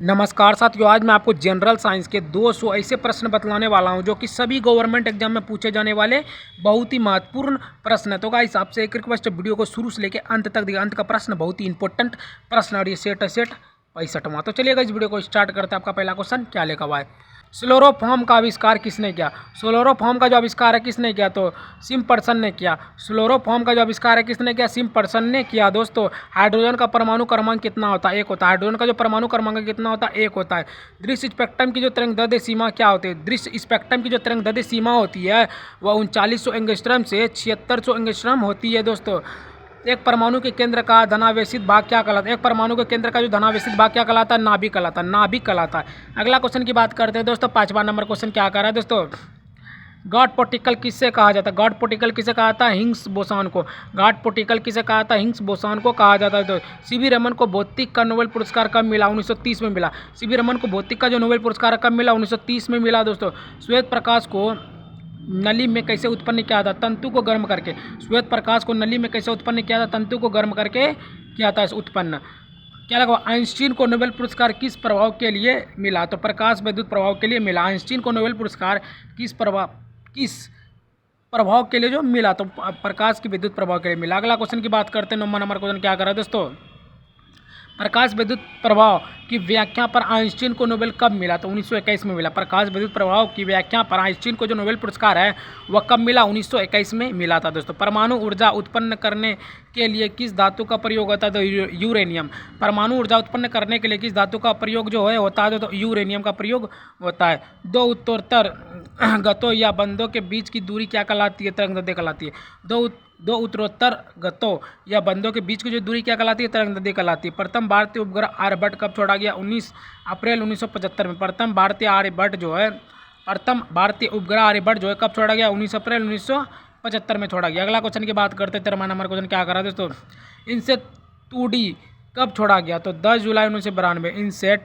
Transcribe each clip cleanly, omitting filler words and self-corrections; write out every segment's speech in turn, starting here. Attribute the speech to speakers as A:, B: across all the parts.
A: नमस्कार साथियों, आज मैं आपको जनरल साइंस के 200 ऐसे प्रश्न बतलाने वाला हूं जो कि सभी गवर्नमेंट एग्जाम में पूछे जाने वाले बहुत ही महत्वपूर्ण प्रश्न है। तो गाइस आपसे एक रिक्वेस्ट है, वीडियो को शुरू से लेकर अंत तक देखिए। अंत का प्रश्न बहुत ही इंपॉर्टेंट प्रश्न और ये सेट 65वां। तो चलिएगा इस वीडियो को स्टार्ट करते हैं। आपका पहला क्वेश्चन क्या लिखा हुआ है? स्लोरोफॉर्म का आविष्कार किसने किया? स्लोरोफॉर्म का जो आविष्कार है किसने किया? तो सिम्पसन ने किया। स्लोरोफॉर्म का जो आविष्कार है किसने किया? सिम्पसन ने किया। दोस्तों, हाइड्रोजन का परमाणु क्रमांक कितना होता है? 1 होता है। हाइड्रोजन का जो परमाणु क्रमांक कितना होता है? 1 होता है। दृश्य स्पेक्ट्रम की जो तरंगदैर्ध्य सीमा क्या होती है? दृश्य स्पेक्ट्रम की जो तरंगदैर्ध्य सीमा होती है वह 3900 एंगस्ट्रॉम से 7600 एंगस्ट्रॉम होती है। दोस्तों, एक परमाणु के केंद्र का धनावेशित भाग क्या कहलाता है? एक परमाणु के केंद्र का जो धनावेशित भाग क्या कहलाता है? नाभिक कहलाता है। नाभिक कहलाता है। अगला क्वेश्चन की बात करते हैं दोस्तों। 5वां नंबर क्वेश्चन क्या कर रहा है दोस्तों? गॉड पार्टिकल किससे कहा जाता है? गॉड पार्टिकल किसे कहा जाता है? हिग्स बोसॉन को। गॉड पार्टिकल किसे कहा जाता है? हिग्स बोसॉन को कहा जाता है। तो सीवी रमन को भौतिक का नोबेल पुरस्कार कब मिला? 1930 में मिला। सीवी रमन को भौतिक का जो नोबेल पुरस्कार कब मिला? 1930 में मिला। दोस्तों, श्वेत प्रकाश को नली में कैसे उत्पन्न किया था? तंतु को गर्म करके। श्वेत प्रकाश को नली में कैसे उत्पन्न किया था? तंतु को गर्म करके किया था उत्पन्न। क्या लगा? आइंस्टीन को नोबेल पुरस्कार किस प्रभाव के लिए मिला? तो प्रकाश विद्युत प्रभाव के लिए मिला। आइंस्टीन को नोबेल पुरस्कार किस प्रभाव के लिए जो मिला? तो प्रकाश की विद्युत प्रभाव के लिए मिला। अगला क्वेश्चन की बात करते हैं। 9वां नंबर क्वेश्चन क्या कर रहा है दोस्तों? प्रकाश विद्युत प्रभाव की व्याख्या पर आइंस्टीन को नोबेल कब मिला? तो 1921 में मिला। प्रकाश विद्युत प्रभाव की व्याख्या पर आइंस्टीन को जो नोबेल पुरस्कार है वह कब मिला? 1921 में मिला था। दोस्तों, परमाणु ऊर्जा उत्पन्न करने के लिए किस धातु का प्रयोग होता है? तो यूरेनियम। परमाणु ऊर्जा उत्पन्न करने के लिए किस धातु का प्रयोग जो है होता है? तो यूरेनियम का प्रयोग होता है। दो उत्तरोत्तर गतों या बंधों के बीच की दूरी क्या कहलाती है? तरंगदैर्ध्य कहलाती है। दो उत्तरोत्तर गतों या बंधों के बीच की जो दूरी क्या कहलाती है? तरंगदैर्ध्य कहलाती है। प्रथम भारतीय उपग्रह आर्यभट्ट कब छोड़ा गया? 19 अप्रैल 1975 में। प्रथम भारतीय उपग्रह आर्यभट्ट जो है कब छोड़ा गया? 19 अप्रैल 1975 में छोड़ा गया। अगला क्वेश्चन की बात करते हैं। 13वां नंबर क्वेश्चन क्या कर रहा है दोस्तों? इनसेट 2D कब छोड़ा गया? तो 10 जुलाई 1992। इनसेट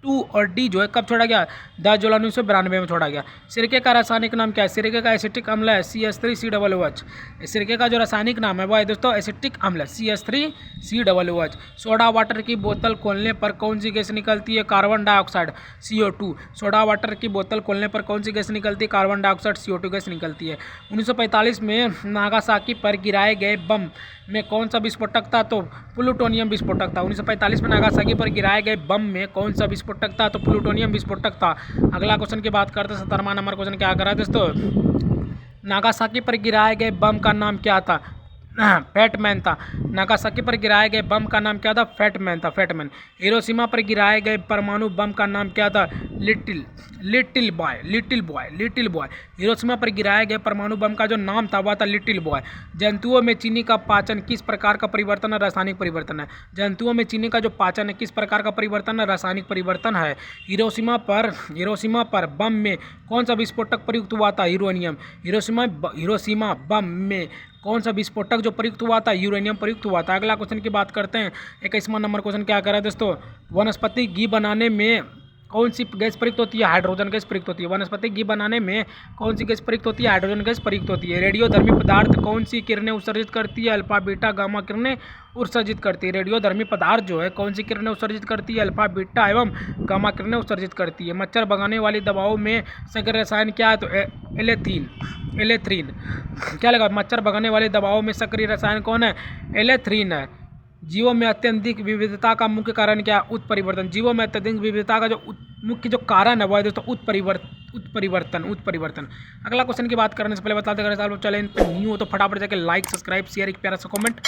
A: 2 और D जो है कब छोड़ा गया? 10 जुलाई 1992 में छोड़ा गया। सिरके का रासायनिक नाम क्या है? सिरके का एसिटिक अम्ल है CH3COOH। सिरके का जो रासायनिक नाम है वो है दोस्तों एसिटिक अम्ल CH3COOH। सोडा वाटर की बोतल खोलने पर कौन सी गैस निकलती है? Carbon dioxide CO2। Soda water की बोतल खोलने पर कौन सी गैस निकलती है? कार्बन डाइऑक्साइड CO2 गैस निकलती है। 1945 में नागासाकी पर गिराए गए बम में कौन सा विस्फोटक था? तो प्लूटोनियम विस्फोटक था। 1945 में नागासाकी पर गिराए गए बम में कौन सा विस्फोटक था? तो प्लूटोनियम विस्फोटक था। अगला क्वेश्चन की बात करते हैं। 17वां नंबर क्वेश्चन क्या कर रहा है दोस्तों? नागासाकी पर गिराए गए बम का नाम क्या था? फैटमैन था। नागासाकी पर गिराए गए बम का नाम क्या था? फैटमैन। हिरोशिमा पर गिराए गए परमाणु बम का नाम क्या था? Little boy. हिरोशिमा पर गिराए गए परमाणु बम का जो नाम था वह था लिटिल बॉय। जंतुओं में चीनी का पाचन किस प्रकार का परिवर्तन है? रासायनिक परिवर्तन है। जंतुओं में चीनी का जो पाचन है किस प्रकार का परिवर्तन है? रासायनिक परिवर्तन है। हिरोशिमा पर बम में कौन सा विस्फोटक प्रयुक्त हुआ था? यूरेनियम। हिरोशिमा बम में कौन सा विस्फोटक जो प्रयुक्त हुआ था? यूरेनियम प्रयुक्त हुआ था। अगला क्वेश्चन की बात करते हैं। 21वां नंबर क्वेश्चन क्या कर रहा है दोस्तों? वनस्पति घी बनाने में कौन सी गैस प्रयुक्त होती है? हाइड्रोजन गैस प्रयुक्त होती है। वनस्पति घी बनाने में कौन सी गैस प्रयुक्त होती है? हाइड्रोजन गैस प्रयुक्त होती है। रेडियोधर्मी पदार्थ कौन सी किरणें उत्सर्जित करती है? अल्फा बीटा गामा किरणें उत्सर्जित करती है। रेडियोधर्मी पदार्थ जो है कौन सी किरणें उत्सर्जित करती है? अल्फा बीटा एवं गामा किरणें उत्सर्जित करती है। मच्छर भगाने वाली दवाओं में सक्रिय रसायन क्या है? तो एलेथ्रीन। क्या लगा? मच्छर भगाने वाली दवाओं में सक्रिय रसायन कौन है? एलेथ्रीन है। जीवों में अत्यधिक विविधता का मुख्य कारण क्या है? उत्परिवर्तन। जीवों में अत्यधिक विविधता का जो मुख्य जो कारण है वो है दोस्तों उत्परिवर्तन। अगला क्वेश्चन की बात करने से पहले बताते हैं, अगर चैनल पर न्यू हो तो फटाफट जाकर लाइक सब्सक्राइब शेयर एक प्यारा सा कमेंट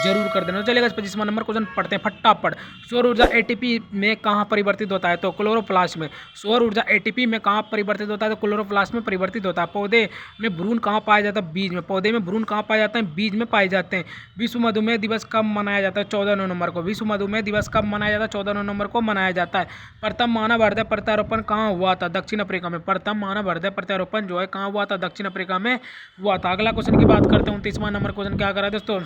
A: जरूर कर देना। चलेगा। 25वां नंबर क्वेश्चन पढ़ते हैं फटाफट। सौर ऊर्जा ATP में कहाँ परिवर्तित होता है? तो क्लोरोप्लास्ट में। सौर ऊर्जा ATP में कहाँ परिवर्तित होता है? तो क्लोरोप्लास्ट में परिवर्तित होता है। पौधे में भ्रूण कहाँ पाया जाता है? बीज में। पौधे में भ्रूण कहाँ पाए जाते हैं? बीज में पाए जाते हैं। विश्व मधुमेह दिवस कब मनाया जाता है? 14 नवंबर को। विश्व मधुमेह दिवस कब मनाया जाता है? 14 नवंबर को मनाया जाता है। प्रथम मानव हृदय प्रत्यारोपण कहाँ हुआ था? दक्षिण अफ्रीका में। प्रथम मानव हृदय प्रत्यारोपण जो है कहाँ हुआ था? दक्षिण अफ्रीका में हुआ था। अगला क्वेश्चन की बात करते हैं। 29वां नंबर क्वेश्चन क्या कर रहा है दोस्तों?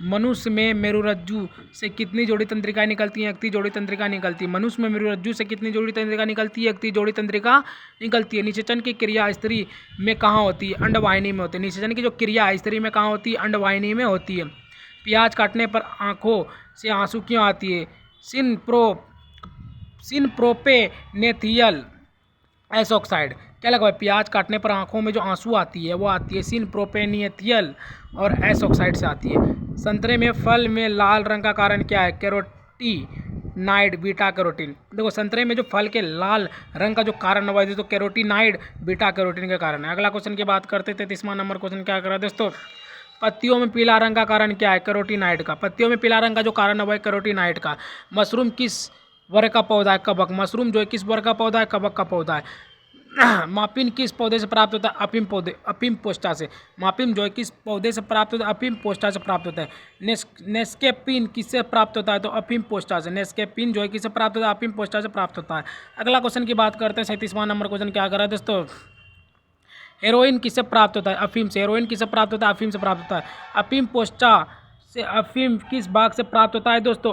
A: मनुष्य में मेरुरज्जु से कितनी जोड़ी तंत्रिकाएं निकलती हैं? 31 जोड़ी तंत्रिका निकलती है। मनुष्य में मेरुरज्जु से कितनी जोड़ी तंत्रिका निकलती है? 31 जोड़ी तंत्रिका निकलती है। निषेचन की क्रिया स्त्री में कहाँ होती है? अंडवाहिनी में होती है। निषेचन की जो क्रिया स्त्री में कहाँ होती है? अंडवाहिनी में होती है। प्याज काटने पर आंखों से आंसू क्यों आती है? सिनप्रोपेनेथियल एस ऑक्साइड। क्या लगा भाई, प्याज काटने पर आंखों में जो आंसू आती है वो आती है सिनप्रोपेनेथियल और एस ऑक्साइड से आती है। संतरे में फल में लाल रंग का कारण क्या है, कैरोटीनाइड बीटा कैरोटीन। देखो संतरे में जो फल के लाल रंग का जो कारण है तो कैरोटीनाइड बीटा कैरोटीन के कारण है। अगला क्वेश्चन की बात करते थे, 33वां नंबर क्वेश्चन क्या कर रहा है दोस्तों, पत्तियों में पीला रंग का कारण क्या है, कैरोटीनाइड का। पत्तियों में पीला रंग का जो कारण है वो है कैरोटीनाइड का। मशरूम किस वर्ग का पौधा है, कवक। मशरूम जो है किस वर्ग का पौधा है, कवक का पौधा है। मापिन किस पौधे से प्राप्त होता है, अफीम पोस्टा से। मापिन जो है किस पौधे से प्राप्त होता है, अफीम पोस्टा से प्राप्त होता है। नेस्केपिन किससे प्राप्त होता है, तो अफीम पोस्टा से। नेस्केपिन जो है किससे प्राप्त होता है, अफीम पोस्टा से प्राप्त होता है। अगला क्वेश्चन की बात करते हैं, 37वां नंबर क्वेश्चन क्या कर रहा है दोस्तों, हेरोइन किससे प्राप्त होता है, अफीम से। हेरोइन किससे प्राप्त होता है, अफीम से प्राप्त होता है। अफीम पोस्टा से अफीम किस भाग से प्राप्त होता है दोस्तों,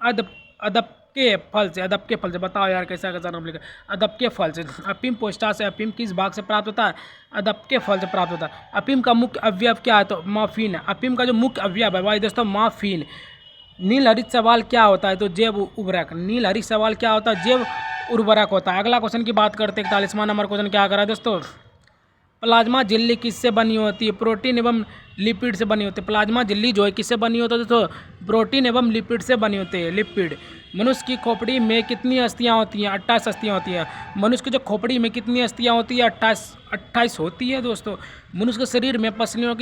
A: अदब के फल से। अदब के फल से, बताओ यार कैसा कैसा नाम लिखा, अदब के फल से। अफीम पोस्टा से अफीम किस भाग से प्राप्त होता है, अदब के फल से प्राप्त होता है। अफीम का मुख्य अवयव क्या है, तो मॉर्फिन है। अफीम का जो मुख्य अवयव है भाई दोस्तों मॉर्फिन। नील हरित सवाल क्या होता है, तो जैव उर्वरक। नील हरित सवाल क्या होता है, जैव उर्वरक होता है। अगला क्वेश्चन की बात करते हैं, 41वां नंबर क्वेश्चन क्या कर रहा है दोस्तों, प्लाज्मा झिल्ली किससे बनी होती है, प्रोटीन एवं लिपिड से बनी होती है। प्लाज्मा झिल्ली जो है किससे बनी होती है दोस्तों, प्रोटीन एवं लिपिड से बनी होती है, लिपिड। मनुष्य की खोपड़ी में कितनी अस्थियां होती हैं, 28 अस्थियां होती हैं। मनुष्य की जो खोपड़ी में कितनी अस्थियां होती है, 28 होती है दोस्तों। मनुष्य के शरीर में पसलियों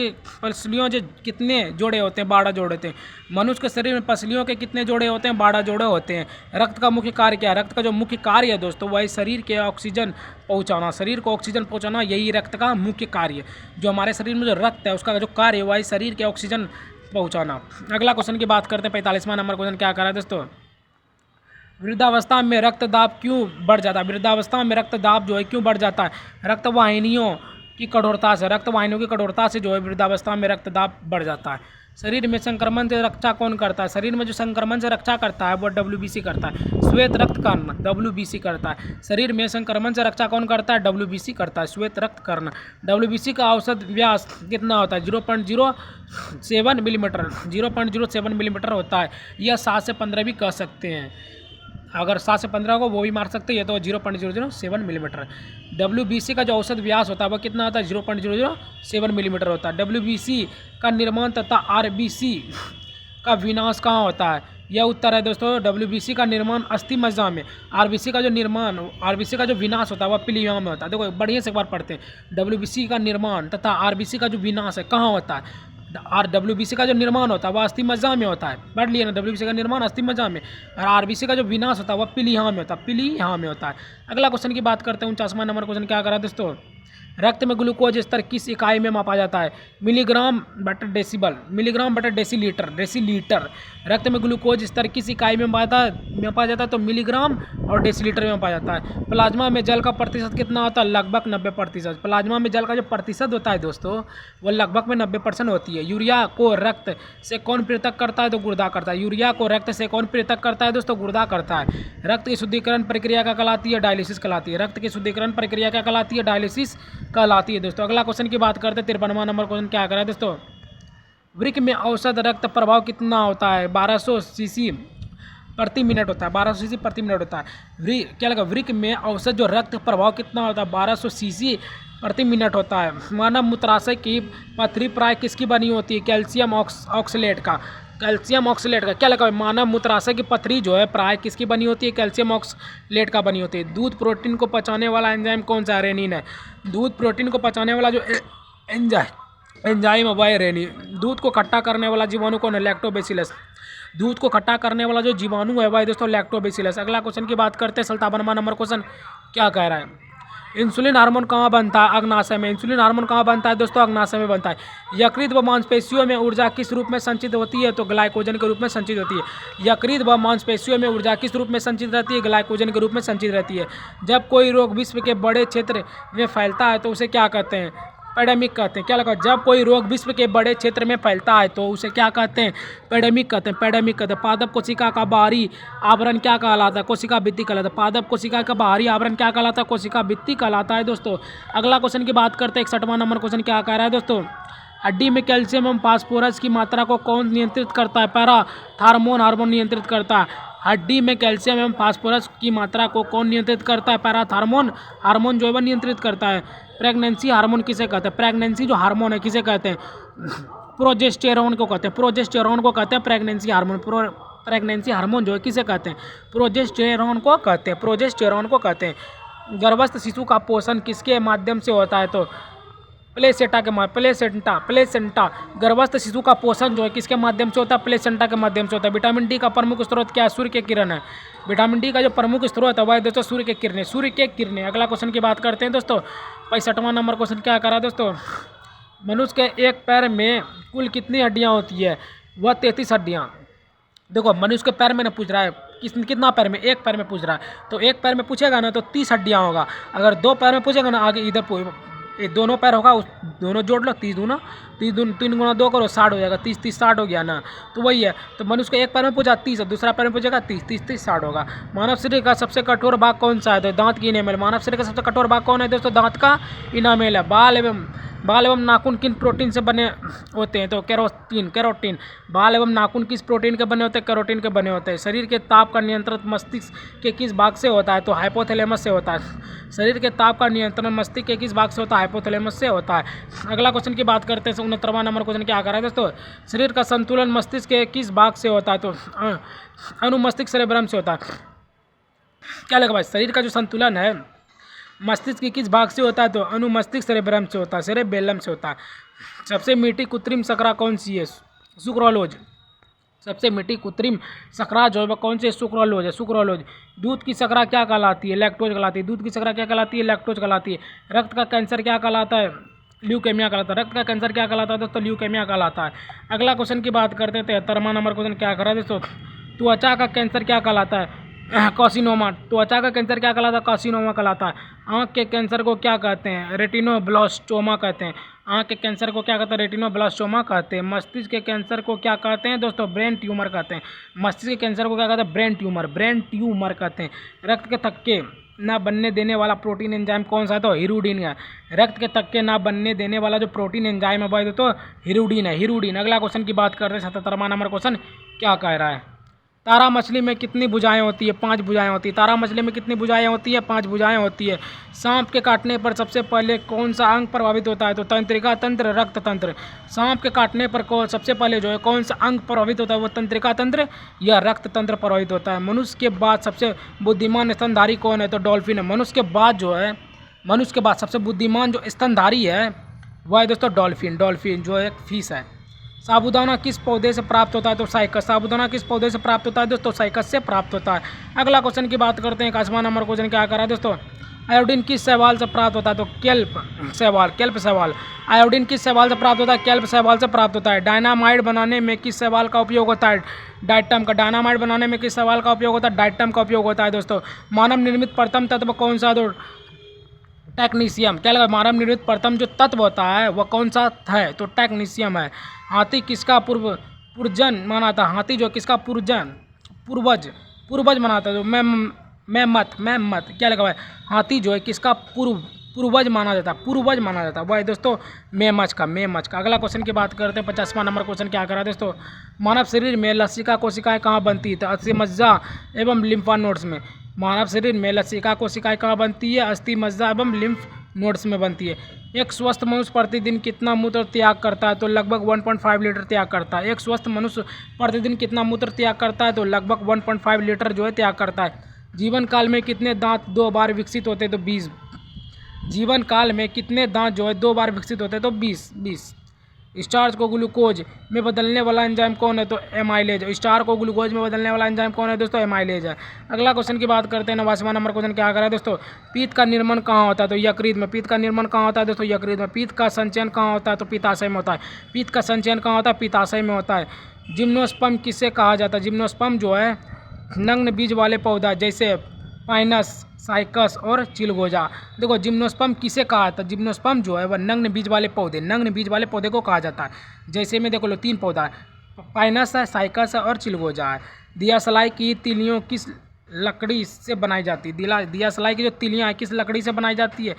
A: जो कितने जोड़े होते हैं, 12 जोड़े होते हैं। मनुष्य के शरीर में पसलियों के कितने जोड़े होते हैं, 12 जोड़े होते हैं। रक्त का मुख्य कार्य क्या है, रक्त का जो मुख्य कार्य है दोस्तों वही शरीर के ऑक्सीजन पहुंचाना। शरीर को ऑक्सीजन पहुंचाना यही रक्त का मुख्य कार्य। जो हमारे शरीर में जो रक्त है उसका जो कार्य है वही शरीर के ऑक्सीजन पहुंचाना। अगला क्वेश्चन की बात करते हैं, 45वां नंबर क्वेश्चन क्या कर रहा है दोस्तों, वृद्धावस्था में रक्तदाब क्यों बढ़ जाता है। वृद्धावस्था में रक्तदाब जो है क्यों बढ़ जाता है, रक्तवाहिनियों की कठोरता से। रक्तवाहिनियों की कठोरता से जो है वृद्धावस्था में रक्तदाब बढ़ जाता है। शरीर में संक्रमण से रक्षा कौन करता है, शरीर में जो संक्रमण से रक्षा करता है वो WBC करता है, श्वेत रक्त कर्ण WBC करता है। शरीर में संक्रमण से रक्षा कौन करता है, WBC करता है, श्वेत रक्त कर्ण। WBC का औसत व्यास कितना होता है, 0.07 मिलीमीटर, 0.07 मिलीमीटर होता है। यह 7 से 15 भी कह सकते हैं। अगर 7 से 15 को वो भी मार सकते हैं, तो 0.007 मिलीमीटर। WBC का जो औसत व्यास होता है वो कितना होता है, 0.007 मिलीमीटर होता है। WBC का निर्माण तथा RBC का विनाश कहाँ होता है, यह उत्तर है दोस्तों, WBC का निर्माण अस्थि मज्जा में। RBC का जो निर्माण, RBC का जो विनाश होता है वह पीलिया में होता है। देखो बढ़िया से एक बार पढ़ते हैं, WBC का निर्माण तथा RBC का जो विनाश है कहाँ होता है, और WBC का जो निर्माण होता है वह अस्थि मज्जा में होता है। पढ़ लिया ना, WBC का निर्माण अस्थि मज्जा में, और RBC का जो विनाश होता है वह पीलिया में होता है, पीलिया में होता है। अगला क्वेश्चन की बात करते हैं, 49वां नंबर क्वेश्चन क्या करा दोस्तों, रक्त में ग्लूकोज स्तर किस इकाई में मापा जाता है, मिलीग्राम बटा डेसिबल, मिलीग्राम बटा डेसीलीटर, डेसीलीटर। रक्त में ग्लूकोज स्तर किस इकाई में मापा जाता है, तो मिलीग्राम और डेसीलीटर में मापा जाता है। प्लाज्मा में जल का प्रतिशत कितना होता है, लगभग 90%। प्लाज्मा में जल का जो प्रतिशत होता है दोस्तों वो लगभग में 90% होती है। यूरिया को रक्त से कौन पृथक करता है, तो गुर्दा करता है। यूरिया को रक्त से कौन पृथक करता है दोस्तों, गुर्दा करता है। रक्त की शुद्धिकरण प्रक्रिया क्या कहलाती है, डायलिसिस कहलाती है। रक्त की शुद्धिकरण प्रक्रिया क्या कहलाती है, डायलिसिस कहलाती है दोस्तों। अगला क्वेश्चन की बात करते हैं, 53वां नंबर क्वेश्चन क्या कर रहा है दोस्तों, वृक्क में औसत रक्त प्रवाह कितना होता है, 1200 सीसी प्रति मिनट होता है, 1200 सीसी प्रति मिनट होता है। क्या लगा, वृक्क में औसत जो रक्त प्रवाह कितना होता है, 1200 सीसी प्रति मिनट होता है। मानव मूत्राशय की पथरी प्राय किसकी बनी होती है, कैल्शियम ऑक्सलेट का, कैल्शियम ऑक्सलेट का। क्या लगा, मानव मूत्राशय की पथरी जो है प्राय किसकी बनी होती है, कैल्शियम ऑक्सलेट का बनी होती है। दूध प्रोटीन को पचाने वाला एंजाइम कौन सा है, रेनिन है। दूध प्रोटीन को पचाने वाला जो एंजाइम है वह रेनिन। दूध को खट्टा करने वाला जीवाणु कौन है, लैक्टोबैसिलस। दूध को खट्टा करने वाला जो जीवाणु है वह दोस्तों लैक्टोबैसिलस। अगला क्वेश्चन की बात करते हैं, 57वां नंबर क्वेश्चन क्या कह रहा है, इंसुलिन हार्मोन कहाँ बनता है, अग्नाशय में। इंसुलिन हार्मोन कहाँ बनता है दोस्तों, अग्नाशय में बनता है। यकृत व मांसपेशियों में ऊर्जा किस रूप में संचित होती है, तो ग्लाइकोजन के रूप में संचित होती है। यकृत व मांसपेशियों में ऊर्जा किस रूप में संचित रहती है, ग्लाइकोजन के रूप में संचित रहती है। जब कोई रोग विश्व के बड़े क्षेत्र में फैलता है तो उसे क्या कहते हैं, पैडेमिक कहते हैं। क्या लगा, जब कोई रोग विश्व के बड़े क्षेत्र में फैलता है तो उसे क्या कहते हैं, पैडेमिक कहते हैं, पैडेमिक कहते हैं। पादप कोशिका का बाहरी आवरण क्या कहलाता है, कोशिका भित्ति कहलाता है। पादप कोशिका का बाहरी आवरण क्या कहलाता है, कोशिका भित्ति कहलाता है दोस्तों। अगला क्वेश्चन की बात करते हैं, 61वां नंबर क्वेश्चन क्या कह रहा है दोस्तों, हड्डी में कैल्शियम एवं फास्फोरस की मात्रा को कौन नियंत्रित करता है, पैराथार्मोन हार्मोन नियंत्रित करता है। हड्डी में कैल्शियम एवं फास्फोरस की मात्रा को कौन नियंत्रित करता है? पैराथार्मोन हार्मोन जो है वह नियंत्रित करता है। प्रेगनेंसी हार्मोन किसे कहते हैं? प्रेगनेंसी जो हार्मोन है किसे कहते हैं? प्रोजेस्टेरोन को कहते हैं। प्रोजेस्टेरोन को कहते हैं प्रेगनेंसी हार्मोन। प्रेगनेंसी हार्मोन जो है किसे कहते हैं? प्रोजेस्टेरोन को कहते हैं। प्रोजेस्टेरोन को कहते हैं। गर्भस्थ शिशु का पोषण किसके माध्यम से होता है? तो प्लेसेंटा गर्भस्थ शिशु का पोषण जो है किसके माध्यम से होता है? प्लेसेंटा के माध्यम से होता है। विटामिन डी का प्रमुख स्रोत क्या है? सूर्य के किरण है। विटामिन डी का जो प्रमुख स्रोत है वह है दोस्तों सूर्य के किरणें। सूर्य के किरणें। अगला क्वेश्चन की बात करते हैं दोस्तों। 65वां नंबर क्वेश्चन क्या करा दोस्तों? मनुष्य के एक पैर में कुल कितनी हड्डियां होती है? वह 33 हड्डियां। देखो मनुष्य के पैर में ना पूछ रहा है कितना पैर में, एक पैर में पूछ रहा है। तो एक पैर में पूछेगा ना तो 30 हड्डियां होगा। अगर दो पैर में पूछेगा ना आगे इधर ये दोनों पैर होगा, उस दोनों जोड़ लो, 3 गुना 2 करो 60 हो जाएगा। 30 60 हो गया ना, तो वही है। तो मनुष्य को एक पैर में पूछा 30, दूसरा पैर में पूछेगा 30 60 होगा। मानव शरीर का सबसे कठोर भाग कौन सा है? तो दांत की इनामेल। मानव शरीर का सबसे कठोर भाग कौन है दोस्तों? दांत का इनामेल है। बाल एवं नाखून किन प्रोटीन से बने होते हैं? तो कैरोटीन। बाल एवं नाखून किस प्रोटीन के बने होते हैं? कैरोटीन के बने होते हैं। शरीर के ताप का नियंत्रण मस्तिष्क के किस भाग से होता है? तो हाइपोथैलेमस से होता है। शरीर के ताप का नियंत्रण मस्तिष्क के किस भाग से होता है? हाइपोथैलेमस से होता है। अगला क्वेश्चन की बात करते हैं। 69वां नंबर क्वेश्चन क्या कर रहा है दोस्तों? शरीर का संतुलन मस्तिष्क के किस भाग से होता है? तो अनुमस्तिष्क सेरेब्रम से होता है। क्या लगा भाई? शरीर का जो संतुलन है मस्तिष्क के किस भाग से होता है? तो अनुमस्तिष्क सेरेब्रम से होता है, सेरेबेलम से होता है। सबसे मीठी कृत्रिम शर्करा कौन सी है? सुक्रोलोज। सबसे मीठी कृत्रिम शर्करा जो है कौन सी है? सुक्रोलोज है। सुक्रोलोज। दूध की शर्करा क्या कहलाती है? लैक्टोज कहलाती है। दूध की शर्करा क्या कहलाती है? लैक्टोज कहलाती है। रक्त का कैंसर क्या कहलाता है? ल्यूकेमिया कहलाता है। रक्त का कैंसर क्या कहलाता है दोस्तों? ल्यूकेमिया कहलाता है। अगला क्वेश्चन की बात करते हैं। 73वां नंबर क्वेश्चन क्या कर रहा है दोस्तों? त्वचा का कैंसर क्या कहलाता है? कार्सिनोमा। त्वचा का कैंसर क्या कहलाता है? कार्सिनोमा कहलाता है। आँख के कैंसर को क्या कहते हैं? रेटिनोब्लास्टोमा कहते हैं। आँख के कैंसर को क्या कहते हैं? रेटिनोब्लास्टोमा कहते हैं। मस्तिष्क के कैंसर को क्या कहते हैं दोस्तों? ब्रेन ट्यूमर कहते हैं। मस्तिष्क के कैंसर को क्या कहते हैं? ब्रेन ट्यूमर कहते हैं। रक्त के थक्के ना बनने देने वाला प्रोटीन एंजाइम कौन सा है? तो हिरुडीन है। रक्त के थक्के ना बनने देने वाला जो प्रोटीन एंजाइम है वह दोस्तों हिरुडीन है। हिरुडीन। अगला क्वेश्चन की बात करते हैं। 77वां नंबर क्वेश्चन क्या कह रहा है? तारा मछली में कितनी भुजाएं होती है? 5 भुजाएं होती है। तारा मछली में कितनी भुजाएं होती है? 5 भुजाएं होती है। सांप के काटने पर सबसे पहले कौन सा अंग प्रभावित होता है? तो तंत्रिका तंत्र, रक्त तंत्र। सांप के काटने पर सबसे पहले जो है कौन सा अंग प्रभावित होता है? वो तंत्रिका तंत्र या रक्त तंत्र प्रभावित होता है। मनुष्य के बाद सबसे बुद्धिमान स्तनधारी कौन है? तो डॉल्फिन है। मनुष्य के बाद सबसे बुद्धिमान जो स्तनधारी है वह है दोस्तों डॉल्फिन। डॉल्फिन जो एक फिश है। साबूदाना किस पौधे से प्राप्त होता है? तो साइकस। साबूदाना किस पौधे से प्राप्त होता है दोस्तों? साइकस से प्राप्त होता है। अगला क्वेश्चन की बात करते हैं। 81वां नंबर क्वेश्चन क्या कर रहा है दोस्तों? आयोडीन किस शैवाल से प्राप्त होता है? तो केल्प शैवाल। आयोडीन किस शैवाल से प्राप्त होता है? केल्प शैवाल से प्राप्त होता है। डायनामाइड बनाने में किस शैवाल का उपयोग होता है? डाइटम का। डायनामाइड बनाने में किस शैवाल का उपयोग होता है? डाइटम का उपयोग होता है दोस्तों। मानव निर्मित प्रथम तत्व कौन सा? तो टेक्नीशियम। क्या लगा? मानव निर्मित प्रथम जो तत्व होता है वह कौन सा है? तो टेक्नीशियम है। हाथी किसका पूर्वज माना था? हाथी जो किसका पूर्वज माना था? तो मैमत। क्या लगा है? हाथी जो है किसका पूर्वज माना जाता है वह है दोस्तों मेमच का। अगला क्वेश्चन की बात करते हैं। 50वां नंबर क्वेश्चन क्या कर रहा है दोस्तों? मानव शरीर में लसिका कोशिकाएं कहाँ बनती है? तो अस्थि मज्जा एवं लिम्फा नोड्स में। मानव शरीर में लसिका कोशिकाएं कहाँ बनती है? अस्थि मज्जा एवं लिम्फ नोड्स में बनती है। एक स्वस्थ मनुष्य प्रतिदिन कितना मूत्र त्याग करता है? तो लगभग 1.5 लीटर त्याग करता है। एक स्वस्थ मनुष्य प्रतिदिन कितना मूत्र त्याग करता है? तो लगभग 1.5 लीटर जो है त्याग करता है। जीवन काल में कितने दांत 2 बार विकसित होते हैं? तो 20। जीवन काल में कितने दांत जो है 2 बार विकसित होते हैं? तो 20। स्टार्च को ग्लूकोज में बदलने वाला एंजाइम कौन है? तो एमाइलेज। स्टार को ग्लूकोज में बदलने वाला एंजाइम कौन है दोस्तों? एमाइलेज है। अगला क्वेश्चन की बात करते हैं। 89वां नंबर क्वेश्चन क्या कर रहा है दोस्तों? पीत का निर्माण कहाँ होता है? तो यकृत में। पीत का निर्माण कहाँ होता है दोस्तों? यकृत में। पीत का संचयन कहाँ होता है? तो पित्ताशय में होता है। पीत का संचयन कहाँ होता है? पित्ताशय में होता है। जिम्नोस्पर्म किसे कहा जाता है? जिम्नोस्पर्म जो है नग्न बीज वाले पौधा जैसे पाइनस, साइकस और चिलगोजा। देखो जिम्नोस्पर्म किसे कहा जाता है? जिम्नोस्पर्म जो है वह नग्न बीज वाले पौधे को कहा जाता है। जैसे में देखो लो 3 पौधा है, पाइनस है, साइकस है और चिलगोजा है। दियासलाई की तिलियों किस लकड़ी से बनाई जाती है? दियासलाई की जो तिलियाँ हैं किस लकड़ी से बनाई जाती है?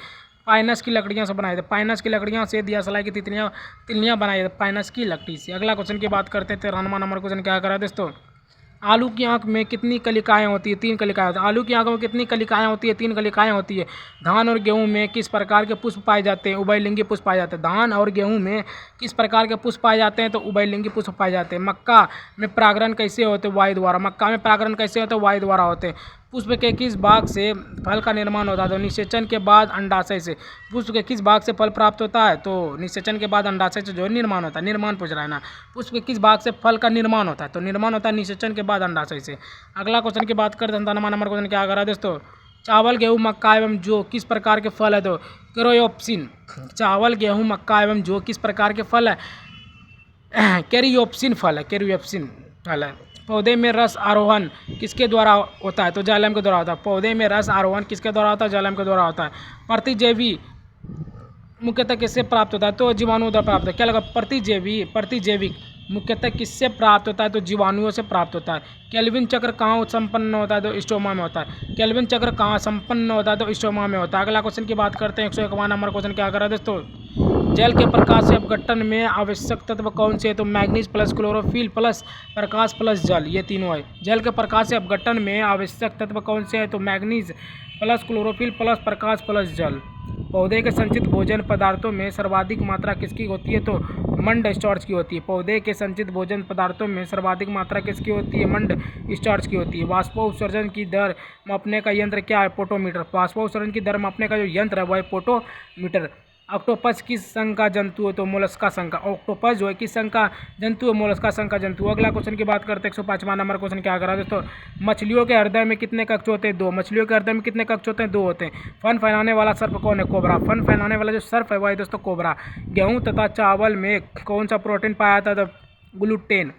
A: पाइनस की लकड़ियों से बनाई जाती है। पाइनस की लकड़ियों से दियासलाई की तिलियाँ बनाई जाती है पाइनस की लकड़ी से। अगला क्वेश्चन की बात करते हैं। 93वां नंबर क्वेश्चन क्या करा दोस्तों? आलू की आंख में कितनी कलिकाएं होती है? 3 कलिकाएं होती है। आलू की आंख में कितनी कलिकाएं होती है? 3 कलिकाएं होती है। धान और गेहूं में किस प्रकार के पुष्प पाए जाते हैं? उभयलिंगी पुष्प पाए जाते हैं। धान और गेहूं में किस प्रकार के पुष्प पाए जाते हैं? तो उभयलिंगी पुष्प पाए जाते हैं। मक्का में परागण कैसे होते हैं? वायु द्वारा। मक्का में परागण कैसे होते हैं? वायु द्वारा होते हैं। पुष्प के किस भाग से फल का निर्माण होता है? तो निषेचन के बाद अंडाशय से। पुष्प के किस भाग से फल प्राप्त होता है? तो निषेचन के बाद अंडाशय से जो है निर्माण होता है। निर्माण पूछ रहा है ना। पुष्प के किस भाग से फल का निर्माण होता है? तो निर्माण होता है निषेचन के बाद अंडाशय से। अगला क्वेश्चन की बात करते हैं। 57वां नंबर क्वेश्चन क्या कर रहा है दोस्तों? चावल गेहूँ मक्का एवं जौ किस प्रकार के फल है? तो कैरियोप्सिन। चावल गेहूँ मक्का एवं जौ किस प्रकार के फल है? कैरियोप्सिन फल है। कैरियोप्सिन फल है। पौधे में रस आरोहण किसके द्वारा होता है? तो जाइलम के द्वारा होता है। पौधे में रस आरोहण किसके द्वारा होता है? जाइलम के द्वारा होता है। प्रतिजैवी मुख्यतः किससे प्राप्त होता है? तो जीवाणुओं द्वारा प्राप्त होता है। क्या लगा? प्रतिजैविक मुख्यतः किससे प्राप्त होता है? तो जीवाणुओं से प्राप्त होता है। केल्विन चक्र कहाँ संपन्न होता है? तो स्टोमा में होता है। केल्विन चक्र कहाँ संपन्न होता है? तो स्टोमा में होता है। अगला क्वेश्चन की बात करते हैं। 101वां नंबर क्वेश्चन क्या कर रहा है दोस्तों? जल के प्रकाश से अपघटन में आवश्यक तत्व कौन से है? तो मैग्नीज प्लस क्लोरोफिल प्लस प्रकाश प्लस जल, ये तीनों है। जल के प्रकाश से अपघटन में आवश्यक तत्व कौन से है? तो मैग्नीज प्लस क्लोरोफिल प्लस प्रकाश प्लस जल। पौधे के संचित भोजन पदार्थों में सर्वाधिक मात्रा किसकी होती है? तो मंड स्टार्च की होती है। पौधे के संचित भोजन पदार्थों में सर्वाधिक मात्रा किसकी होती है? मंड स्टार्च की होती है। वाष्पोत्सर्जन की दर मापने का यंत्र क्या है? पोटोमीटर। वाष्पोत्सर्जन की दर मापने का जो यंत्र है वह है पोटोमीटर। ऑक्टोपस किस संघ का जंतु है? तो मोलस्का संघ का। ऑक्टोपस जो है किस संघ का जंतु है? मोलस्का संघ का जंतु। अगला क्वेश्चन की बात करते हैं। 105वां नंबर क्वेश्चन क्या कर रहा है दोस्तों? मछलियों के हृदय में कितने कक्ष होते हैं? 2। मछलियों के हृदय में कितने कक्ष होते हैं? 2 होते हैं। फन फैलाने वाला सर्प कौन है? कोबरा। फन फैलाने वाला जो सर्प है वह है दोस्तों कोबरा। गेहूँ तथा चावल में कौन सा प्रोटीन पाया जाता है? तो ग्लूटेन।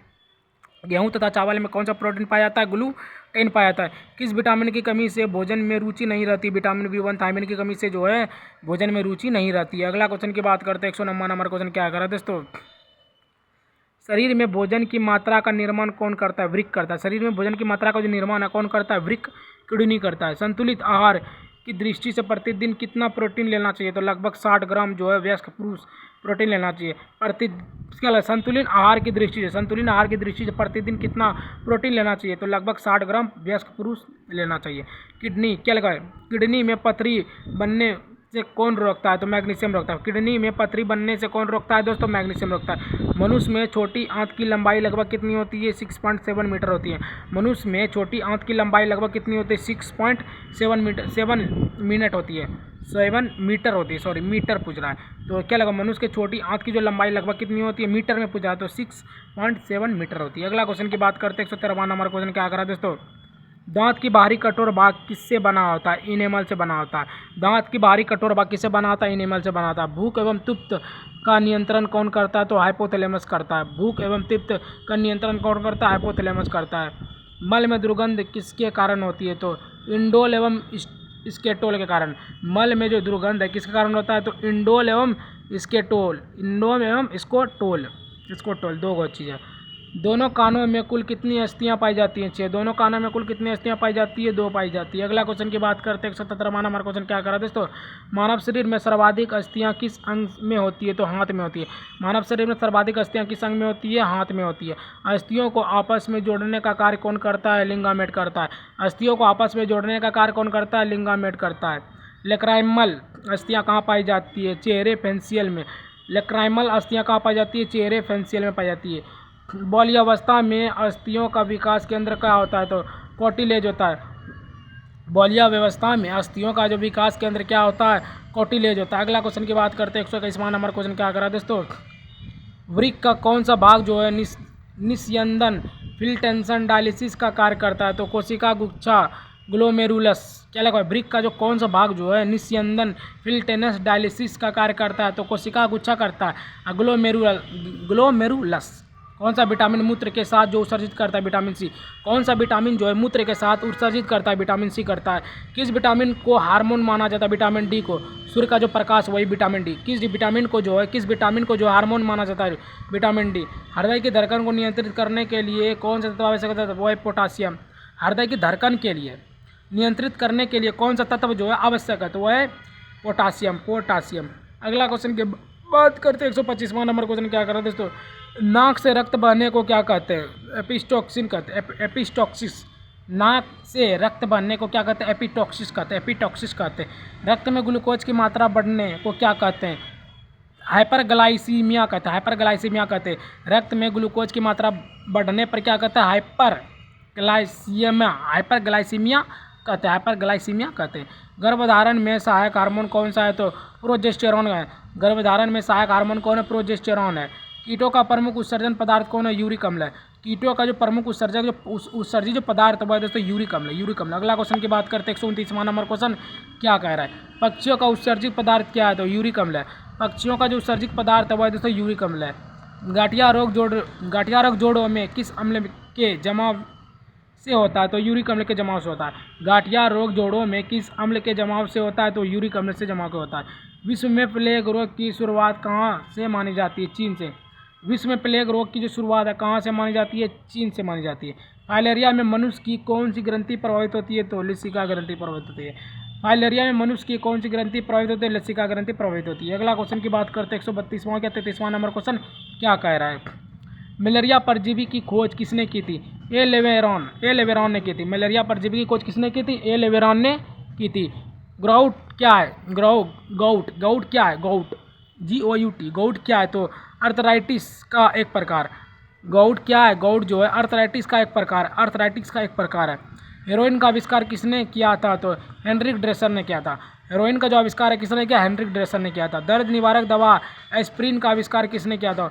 A: गेहूं तथा चावल में कौन सा प्रोटीन पाया जाता है? ग्लूटेन पाया जाता है। किस विटामिन की कमी से भोजन में रुचि नहीं रहती? विटामिन B1 थायमिन की कमी से जो है भोजन में रुचि नहीं रहती है। अगला क्वेश्चन की बात करते हैं। 109वां नंबर क्वेश्चन क्या कर रहा है दोस्तों? शरीर में भोजन की मात्रा का निर्माण कौन करता है? वृक्क करता है। शरीर में भोजन की मात्रा का जो निर्माण है कौन करता है? वृक्क, किडनी करता है। संतुलित आहार की दृष्टि से प्रतिदिन कितना प्रोटीन लेना चाहिए? तो लगभग 60 ग्राम जो है वयस्क पुरुष प्रोटीन लेना चाहिए प्रति। संतुलित आहार की दृष्टि से प्रतिदिन कितना प्रोटीन लेना चाहिए? तो लगभग 60 ग्राम वयस्क पुरुष लेना चाहिए। किडनी क्या लगा? किडनी में पथरी बनने से कौन रोकता है? तो मैग्नीशियम रोकता है। किडनी में पथरी बनने से कौन रोकता है दोस्तों? मैग्नीशियम रोकता है। मनुष्य में छोटी आंत की लंबाई लगभग कितनी होती है? 6.7 मीटर होती है। मनुष्य में छोटी आंत की लंबाई लगभग कितनी होती है? 6.7 मीटर 7 मिनट होती है। 7 मीटर होती है, सॉरी मीटर पूछ रहा है। तो क्या लगा? मनुष्य के छोटी आंत की जो लंबाई लगभग कितनी होती है? मीटर में पूछा है तो 6.7 मीटर होती है। अगला क्वेश्चन की बात करते हैं। 113वां नंबर क्वेश्चन क्या कर रहा है दोस्तों? दांत की बाहरी कठोर भाग किससे बना होता है? इनेमल से बना होता है। दांत की बाहरी कठोर भाग किससे बना होता है? इनेमल से बना होता है। भूख एवं पित्त का नियंत्रण कौन करता है? तो हाइपोथैलेमस करता है। भूख एवं पित्त का नियंत्रण कौन करता है? हाइपोथैलेमस करता है। मल में दुर्गंध किसके कारण होती है? तो इंडोल एवं स्केटोल के कारण। मल में जो दुर्गंध है किसके कारण होता है? तो इंडोल एवं स्केटोल। इंडोल एवं स्कोटोल। स्कोटोल दो चीज़ है। दोनों कानों में कुल कितनी अस्थियां पाई जाती हैं? 6। दोनों कानों में कुल कितनी अस्थियां पाई जाती है? 2 पाई जाती है। अगला क्वेश्चन की बात करते हैं। 117वां नंबर क्वेश्चन क्या कर रहा है दोस्तों? मानव शरीर में सर्वाधिक अस्थियां किस अंग में होती है? तो हाथ में होती है। मानव शरीर में सर्वाधिक अस्थियां किस अंग में होती है? हाथ में होती है। अस्थियों को आपस में जोड़ने का कार्य कौन करता है? लिंगामेट करता है। अस्थियों को आपस में जोड़ने का कार्य कौन करता है? लिंगामेट करता है। लेक्राइमल अस्थियां कहाँ पाई जाती है? चेहरे फेसियल में। लेक्राइमल अस्थियां कहाँ पाई जाती है? चेहरे फेसियल में पाई जाती है। बाल्यावस्था में अस्थियों का विकास केंद्र क्या होता है? तो कोटिलेज होता है। बाल्यावस्था में अस्थियों का जो विकास केंद्र क्या होता है? कोटिलेज होता है। अगला क्वेश्चन की बात करते हैं। 121वां नंबर क्वेश्चन क्या कर रहा है दोस्तों? वृक्क का कौन सा भाग जो है निस्यंदन फिल्टेंसन डायलिसिस का कार्य करता है? तो कोशिका गुच्छा ग्लोमेरुलस। क्या लगा? वृक्क का जो कौन सा भाग जो है निस्यंदन फिल्टेनस डायलिसिस का कार्य करता है? तो कोशिका गुच्छा करता है। ग्लोमेरुलस। कौन सा विटामिन मूत्र के साथ जो उत्सर्जित करता है? Vitamin C. कौन सा विटामिन जो है मूत्र के साथ उत्सर्जित करता है? विटामिन सी करता है। किस विटामिन को हार्मोन माना जाता है? विटामिन डी को। सूर्य का जो प्रकाश वही विटामिन डी। किस विटामिन को जो हार्मोन माना जाता है? Vitamin D. हृदय की धड़कन को नियंत्रित करने के लिए कौन सा तत्व आवश्यक होता है? वो है पोटासियम। हृदय की धड़कन के लिए नियंत्रित करने के लिए कौन सा तत्व जो है आवश्यक है? तो वह है पोटासियम। अगला क्वेश्चन की बात करते हैं 125वां नंबर क्वेश्चन क्या कर रहा है दोस्तों, नाक से रक्त बहने को क्या कहते हैं? एपिस्टॉक्सिन कहते हैं, एपिस्टॉक्सिस। नाक से रक्त बहने को क्या कहते हैं? एपिटॉक्सिस कहते हैं, एपिटॉक्सिस कहते हैं। रक्त में ग्लूकोज की मात्रा बढ़ने को क्या कहते हैं? हाइपरग्लाइसीमिया कहते हैं, हाइपरग्लाइसीमिया कहते हैं। रक्त में ग्लूकोज की मात्रा बढ़ने पर क्या कहते हैं? हाइपरग्लाइसीमिया कहते हैं, हाइपरग्लाइसीमिया कहते हैं। गर्भधारण में सहायक हार्मोन कौन सा है? तो प्रोजेस्टेरॉन है। गर्भधारण में सहायक हार्मोन कौन है? प्रोजेस्टेरॉन है। कीटों का प्रमुख उत्सर्जन पदार्थ कौन है? यूरिक अम्ल है। कीटों का जो प्रमुख उत्सर्जक जो उत्सर्जी जो पदार्थ है दोस्तों यूरिक अम्ल, यूरिक अम्ल। अगला क्वेश्चन की बात करते हैं 129वां नंबर क्वेश्चन क्या कह रहा है? पक्षियों का उत्सर्जित पदार्थ क्या है? तो यूरिक अम्ल है। पक्षियों का जो उत्सर्जित पदार्थ है वह दोस्तों यूरिक अम्ल है। गाठिया रोग जोड़ों में किस अम्ल के जमाव से होता है? तो यूरिक अम्ल के जमाव से होता है। गाठिया रोग जोड़ों में किस अम्ल के जमाव से होता है? तो यूरिक अम्ल से जमाव के होता है। विश्व में प्लेग रोग की शुरुआत कहाँ से मानी जाती है? चीन से। विश्व में प्लेग रोग की जो शुरुआत है कहाँ से मानी जाती है? चीन से मानी जाती है। फाइलेरिया में मनुष्य की कौन सी ग्रंथि प्रभावित होती है? तो लसिका ग्रंथि प्रभावित होती है। फाइलेरिया में मनुष्य की कौन सी ग्रंथि प्रभावित होती है? लसिका ग्रंथि प्रभावित होती है। अगला क्वेश्चन की बात करते हैं 132वां या 33वां नंबर क्वेश्चन क्या कह रहा है? मलेरिया परजीवी की खोज किसने की थी? ए लेवेरॉन ने की थी। मलेरिया परजीवी की खोज किसने की थी? ए लेवेरॉन ने की थी। ग्राउट क्या है? गाउट क्या है? गाउट GOUT, गाउट क्या है? तो अर्थराइटिस का एक प्रकार। गाउट क्या है? गाउट जो है अर्थराइटिस का एक प्रकार है। हेरोइन का आविष्कार किसने किया था? तो हेनरिक ड्रेसर ने किया था। हेरोइन का जो आविष्कार है किसने किया? हेनरिक ड्रेसर ने किया था। दर्द निवारक दवा एस्प्रिन का आविष्कार किसने किया था?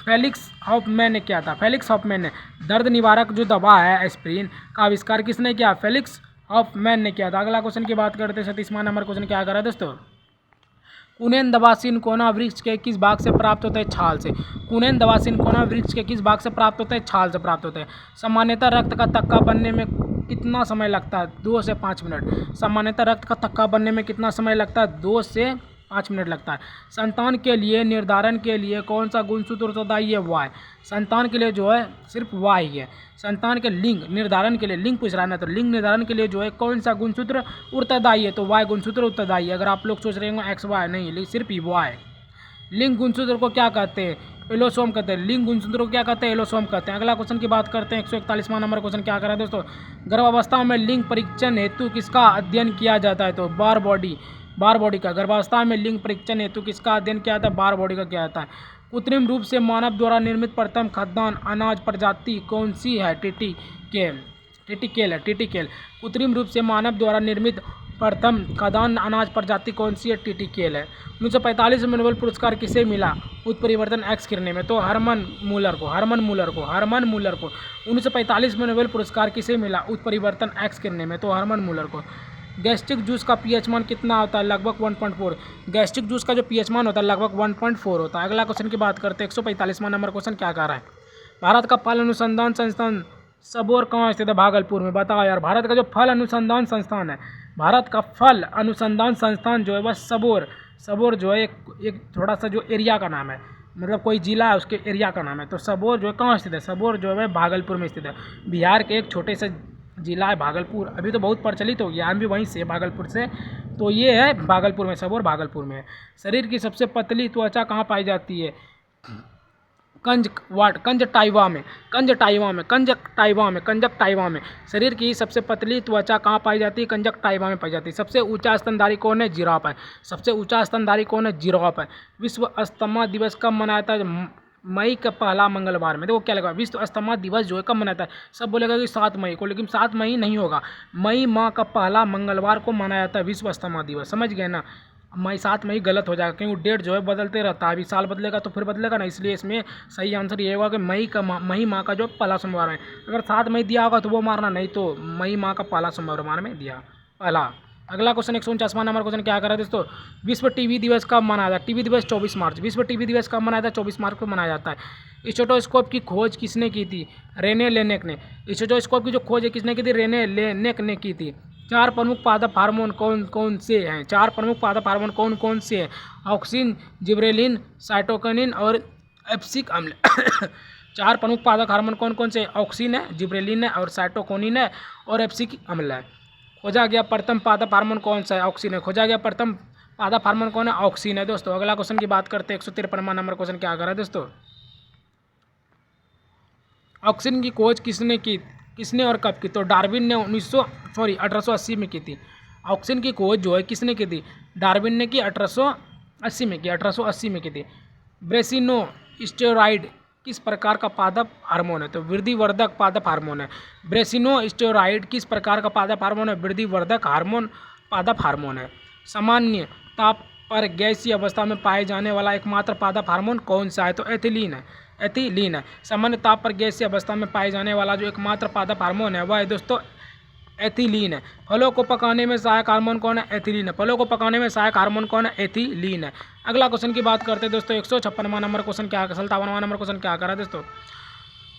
A: फेलिक्स हॉफमैन ने किया था। फेलिक्स हॉफमैन ने। दर्द निवारक जो दवा है एस्प्रिन का आविष्कार किसने किया? फेलिक्स हॉफमैन ने किया था। अगला क्वेश्चन की बात करते हैं 37वां नंबर क्वेश्चन क्या कर रहा है दोस्तों? कुनेन दवा सिनकोना वृक्ष के किस भाग से प्राप्त होता है? छाल से। कुनेन दवा सिनकोना वृक्ष के किस भाग से प्राप्त होता है? छाल से प्राप्त होता है। सामान्यतः रक्त का थक्का बनने में कितना समय लगता है? 2 से 5 मिनट। सामान्यतः रक्त का थक्का बनने में कितना समय लगता है? 2 से 5 मिनट लगता है। संतान के लिए निर्धारण के लिए कौन सा गुणसूत्र उत्तरदायी है? वाई। संतान के लिए जो है सिर्फ वाई है। संतान के लिंग निर्धारण के लिए, लिंग पूछ रहा है ना, तो लिंग निर्धारण के लिए जो है कौन सा गुणसूत्र उत्तरदायी है? तो वाई गुणसूत्र उत्तरदायी है। अगर आप लोग सोच रहे होंगे XY नहीं, सिर्फ वाई। लिंग गुणसूत्र को क्या कहते हैं? एलोसोम कहते हैं। लिंग गुणसूत्र को क्या कहते हैं? एलोसोम कहते हैं। अगला क्वेश्चन की बात करते हैं 141वां नंबर क्वेश्चन क्या कर रहा है दोस्तों? गर्भावस्था में लिंग परीक्षण हेतु किसका अध्ययन किया जाता है? तो बार बॉडी का। गर्भावस्था में लिंग परीक्षण हेतु किसका अध्ययन किया जाता है? बार बॉडी का किया जाता है। कृत्रिम रूप से मानव द्वारा निर्मित प्रथम खाद्यान्न अनाज प्रजाति कौन सी है? टिटिकेल है। कृत्रिम रूप से मानव द्वारा निर्मित प्रथम खाद्यान्न अनाज प्रजाति कौन सी है? टिटिकेल है। 1945 में नोबेल पुरस्कार किसे मिला? उत्परिवर्तन एक्स किरणें में। तो हरमन मूलर को। 1945 में नोबेल पुरस्कार किसे मिला? उत्परिवर्तन एक्स किरणें में। तो हरमन मूलर को। गैस्ट्रिक जूस का pH मान कितना होता है? लगभग 1.4। गैस्ट्रिक जूस का जो pH मान होता है लगभग 1.4 होता है। अगला क्वेश्चन की बात करते हैं 145वां नंबर क्वेश्चन क्या कह रहा है? भारत का फल अनुसंधान संस्थान सबौर कहाँ स्थित है? भागलपुर में। बताओ यार, भारत का जो फल अनुसंधान संस्थान है, भारत का फल अनुसंधान संस्थान जो है वह सबौर जो है एक थोड़ा सा जो एरिया का नाम है, मतलब कोई जिला है उसके एरिया का नाम है। तो सबौर जो है कहाँ स्थित है? सबौर जो है भागलपुर में स्थित है। बिहार के एक छोटे से जिला है भागलपुर। अभी तो बहुत प्रचलित हो गया, हम भी वहीं से भागलपुर से। तो ये है भागलपुर में, सबौर भागलपुर में है। शरीर की सबसे पतली त्वचा कहाँ पाई जाती है? कंजक्टाइवा में। शरीर की सबसे पतली त्वचा कहाँ पाई जाती है? कंजक्टाइवा में पाई जाती है। सबसे ऊंचा स्तनधारी कौन है? जिराफ है। सबसे ऊंचा स्तनधारी कौन है? जिराफ है। विश्व अस्थमा दिवस कब मनाता है? मई का पहला मंगलवार में। देखो क्या लगा, विश्व अस्थमा दिवस जो है कब मनाता है? सब बोलेगा कि 7 मई को, लेकिन 7 मई नहीं होगा। मई माह का पहला मंगलवार को मनाया जाता है विश्व अस्थमा दिवस। समझ गए ना? 7 मई गलत हो जाएगा, क्योंकि डेट जो है बदलते रहता है। अभी साल बदलेगा तो फिर बदलेगा ना, इसलिए इसमें सही आंसर ये होगा कि मई माह का जो पहला सोमवार है। अगर 7 मई दिया होगा तो वो मारना, नहीं तो मई माह का पहला सोमवार में दिया पहला। अगला क्वेश्चन 149वां नंबर क्वेश्चन क्या कर रहा है दोस्तों? विश्व टीबी दिवस कब मनाया जाता है? टीबी दिवस 24 मार्च। विश्व टीबी दिवस कब मनाया जाता है? 24 मार्च को मनाया जाता है। स्टेथोस्कोप की खोज किसने की थी? रेने लेनेक ने। स्टेथोस्कोप की जो खोज है किसने की थी? रेने लेनेक ने की थी। 4 प्रमुख पादप हार्मोन कौन कौन से हैं? 4 प्रमुख पादप हार्मोन कौन कौन से हैं? ऑक्सिन, जिब्रेलिन, साइटोकिनिन और एप्सिक अम्ल। 4 प्रमुख पादप हार्मोन कौन कौन से? ऑक्सिन है, जिब्रेलिन है और साइटोकिनिन है और एप्सिक अम्ल है। खोजा गया प्रथम पादप हार्मोन कौन सा है? ऑक्सिन है। खोजा गया प्रथम पादप हार्मोन कौन है? ऑक्सीन है दोस्तों। अगला क्वेश्चन की बात करते हैं 153वां नंबर क्वेश्चन क्या कर रहा है दोस्तों? ऑक्सीन की खोज किसने और कब की? तो डार्विन ने 1880 में की थी। ऑक्सीन की खोज जो है किसने की थी? डार्विन ने की 1880 में की, 1880 में की थी। ब्रेसिनो स्टेरॉइड किस प्रकार का पादप हार्मोन है? तो वृद्धिवर्धक पादप हार्मोन है। ब्रेसिनो स्टेरॉइड किस प्रकार का पादप हार्मोन है? वृद्धिवर्धक हार्मोन पादप हार्मोन है। सामान्य ताप पर गैसीय अवस्था में पाए जाने वाला एकमात्र पादप हार्मोन कौन सा है? तो एथिलीन है। एथिलीन है। सामान्य ताप पर गैसीय अवस्था में पाए जाने वाला जो एकमात्र पादप हार्मोन है वह है दोस्तों एथिलीन है। फलों को पकाने में सहायक हार्मोन कौन है? एथिलीन है। फलों को पकाने में सहायक हार्मोन कौन है? एथिलीन है। अगला क्वेश्चन की बात करते हैं दोस्तों 156वां नंबर क्वेश्चन क्या, 57वां नंबर क्वेश्चन क्या कर रहा है दोस्तों?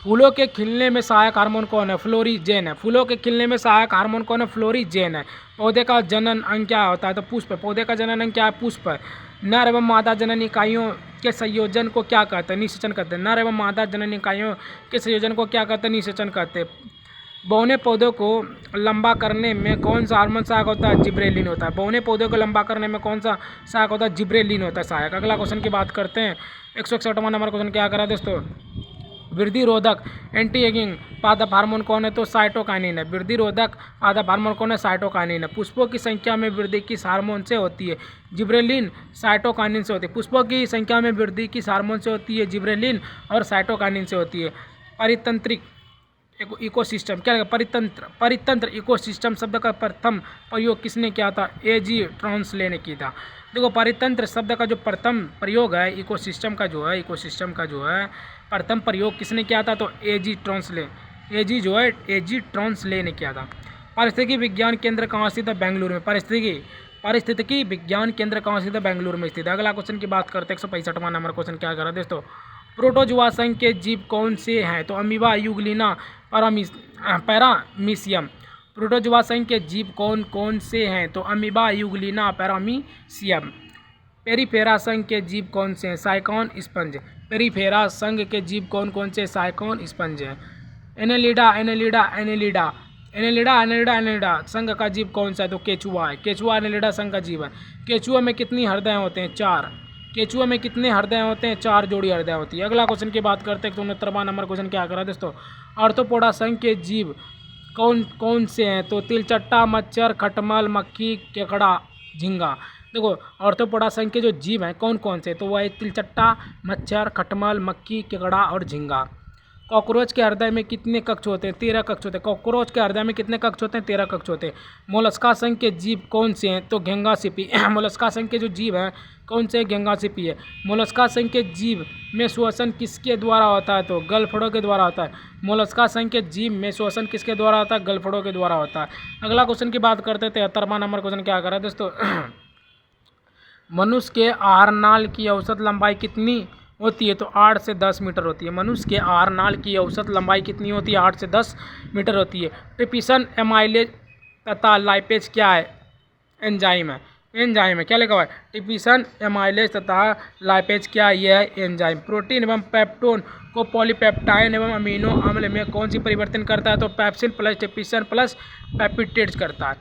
A: फूलों के खिलने में सहायक हार्मोन कौन है? फ्लोरीजेन है। फूलों के खिलने में सहायक हार्मोन कौन है? फ्लोरीजेन है। पौधे का जनन अंग क्या होता है? तो पुष्प। पौधे का जनन अंग क्या है? पुष्प। नर एवं मादा जनन इकाइयों के संयोजन को क्या कहते हैं? निषेचन कहते हैं। नर एवं मादा जनन इकाइयों के संयोजन को क्या कहते हैं? निषेचन कहते हैं। बौने पौधों को लंबा करने में कौन सा हार्मोन सहायक होता है? जिब्रेलिन होता है। बौने पौधों को लंबा करने में कौन सा सहायक होता है? जिब्रेलिन होता है सहायक। अगला क्वेश्चन की बात करते हैं 161वां नंबर क्वेश्चन क्या करा दोस्तों? वृद्धि रोधक एंटी एगिंग पादप हार्मोन कौन है? तो साइटोकाइनिन है। वृद्धि रोधक पादप हार्मोन कौन है? साइटोकाइनिन है। पुष्पों की संख्या में वृद्धि किस हार्मोन से होती है? जिब्रेलिन साइटोकाइनिन से होती है। पुष्पों की संख्या में वृद्धि किस हार्मोन से होती है? जिब्रेलिन और साइटोकाइनिन से होती है। परितंत्रिक इकोसिस्टम क्या है? परितंत्र इकोसिस्टम शब्द का प्रथम प्रयोग किसने किया था? एजी ट्रांसले ने किया था। देखो परितंत्र शब्द का जो प्रथम प्रयोग है इकोसिस्टम का जो है प्रथम प्रयोग किसने किया था? तो एजी ट्रांसले ने किया था। पारिस्थितिकी विज्ञान केंद्र कहाँ स्थित है? बेंगलुरु में। पारिस्थितिकी विज्ञान केंद्र कहाँ स्थित है? बेंगलुरु में स्थित है। अगला क्वेश्चन की बात करते हैं 165वां नंबर क्वेश्चन क्या कर रहा है दोस्तों? प्रोटोजुआ संघ के जीव कौन से हैं? तो अमीबा, यूग्लिना, पैरामीशियम। प्रोटोजुआ संघ के जीव कौन कौन से हैं? तो अमीबा, यूग्लिना, पैरामीशियम। पेरिफेरा संघ के जीव कौन से हैं? साइकॉन, स्पंज। पेरिफेरा संघ के जीव कौन कौन से? साइकॉन, स्पंज हैं। एनेलिडा संघ का जीव कौन सा है? तो केचुआ है। केचुआ एनेलिडा संघ का जीव है। केचुआ में कितनी हृदय होते हैं? 4। केचुआ में कितने हृदय होते हैं? 4 जोड़ी हृदय होती है। अगला क्वेश्चन की बात करते हैं 69वां नंबर क्वेश्चन क्या कर रहा है दोस्तों? आर्थ्रोपोडा संघ के जीव कौन कौन से हैं? तो तिलचट्टा, मच्छर, खटमल, मक्खी, केकड़ा, झींगा। देखो आर्थ्रोपोडा संघ के जो जीव हैं कौन कौन से? तो वह तिलचट्टा, मच्छर, खटमल, मक्खी, केकड़ा और झींगा। कॉकरोच के हृदय में कितने कक्ष होते हैं? 13 कक्ष होते हैं। कॉकरोच के हृदय में कितने कक्ष होते हैं? 13 कक्ष होते हैं। मोलस्का संघ के जीव कौन से हैं? तो घेंगासिपी। मोलस्का संघ के जो जीव हैं कौन से? घेंगासिपी है। मोलस्का संघ के जीव में श्वसन किसके द्वारा होता है? तो गलफड़ों के द्वारा होता है। मोलस्का संघ के जीव में श्वसन किसके द्वारा होता है? गलफड़ों के द्वारा होता है। अगला क्वेश्चन की बात करते हैं 73वां नंबर क्वेश्चन क्या कर रहा है दोस्तों? मनुष्य के आहार नाल की औसत लंबाई कितनी होती है? तो 8 से 10 मीटर होती है। मनुष्य के आहार नाल की औसत लंबाई कितनी होती है? 8 से 10 मीटर होती है। ट्रिप्सिन, एमाइलेज तथा लाइपेज क्या है? एंजाइम है। क्या लिखा हुआ है? ट्रिप्सिन, एमाइलेज तथा लाइपेज क्या है? यह है एंजाइम। प्रोटीन एवं पेप्टोन को पॉलीपेप्टाइड एवं अमीनो अम्ल में कौन सी परिवर्तन करता है? तो पैप्सिन प्लस ट्रिप्सिन प्लस पैप्टिडेज करता है।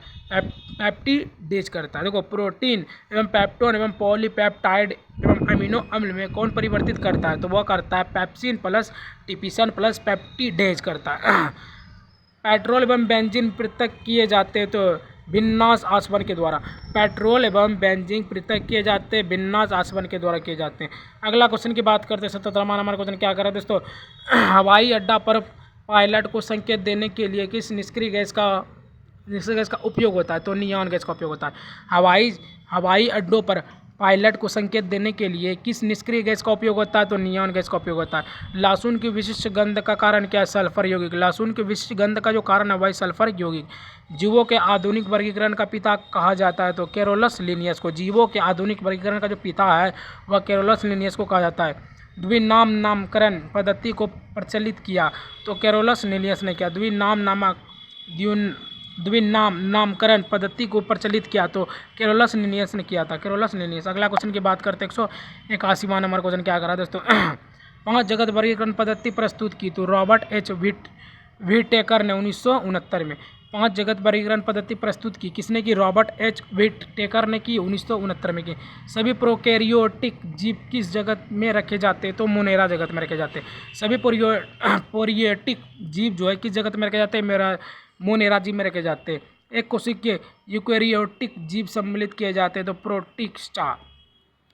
A: पैप्टिडेज करता है। देखो प्रोटीन एवं पेप्टोन एवं पॉलीपेप्टाइड एवं अमीनो अम्ल में कौन परिवर्तित करता है? तो वह करता है पैप्सिन प्लस ट्रिप्सिन प्लस पैप्टिडेज करता है। पेट्रोल एवं बेंजीन पृथक किए जाते हैं तो भिन्नास आसवन के द्वारा। पेट्रोल एवं बेंजीन पृथक किए जाते हैं भिन्नास आसवन के द्वारा किए जाते हैं। अगला क्वेश्चन की बात करते हैं 77वां नंबर क्वेश्चन क्या कर रहा है दोस्तों? हवाई अड्डा पर पायलट को संकेत देने के लिए किस निष्क्रिय गैस का उपयोग होता है? तो नियॉन गैस का उपयोग होता है। हवाई अड्डों पर पायलट को संकेत देने के लिए किस निष्क्रिय गैस का उपयोग होता है? तो नियॉन गैस का उपयोग होता है। लहसुन की विशिष्ट गंध का कारण क्या है? सल्फर यौगिक। लहसुन की विशिष्ट गंध का जो कारण है वही सल्फर यौगिक। जीवों के आधुनिक वर्गीकरण का पिता कहा जाता है? तो कैरोलस लिनियस को। जीवों के आधुनिक वर्गीकरण का जो पिता है वह कैरोलस लिनियस को कहा जाता है। द्विनाम नामकरण पद्धति को प्रचलित किया तो कैरोलस लिनियस ने किया। द्विनाम नामकरण पद्धति को प्रचलित किया तो कैरोलस लिनियस ने किया था। Carolus Linnaeus. अगला क्वेश्चन की बात करते हैं 181वां नंबर क्वेश्चन क्या करा दोस्तों? 5 जगत वर्गीकरण पद्धति प्रस्तुत की तो रॉबर्ट एच व्हिटेकर ने 1969 में। 5 जगत वर्गीकरण पद्धति प्रस्तुत की। किसने की? रॉबर्ट एच विट टेकर ने की 1969 में की। सभी प्रोकैरियोटिक जीव किस जगत में रखे जाते हैं? तो मोनेरा जगत में रखे जाते हैं। सभी प्रोकैरियोटिक जीव जो है किस जगत में रखे जाते हैं? मोनेरा जीव में रखे जाते हैं। एक कोशिकीय यूकैरियोटिक जीव सम्मिलित किए जाते हैं तो प्रोटिस्टा।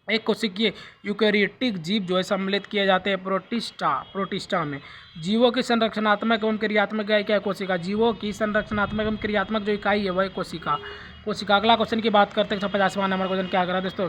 A: एक कोशिकीय यूकैरियोटिक जीव जो है सम्मिलित किए जाते हैं प्रोटिस्टा में। जीवों की संरचनात्मक एवं क्रियात्मक इकाई क्या है? कोशिका। जीवों की संरचनात्मक एवं क्रियात्मक जो इकाई है वह कोशिका। अगला क्वेश्चन की बात करते हैं 150वां नंबर क्वेश्चन क्या कर रहा है दोस्तों?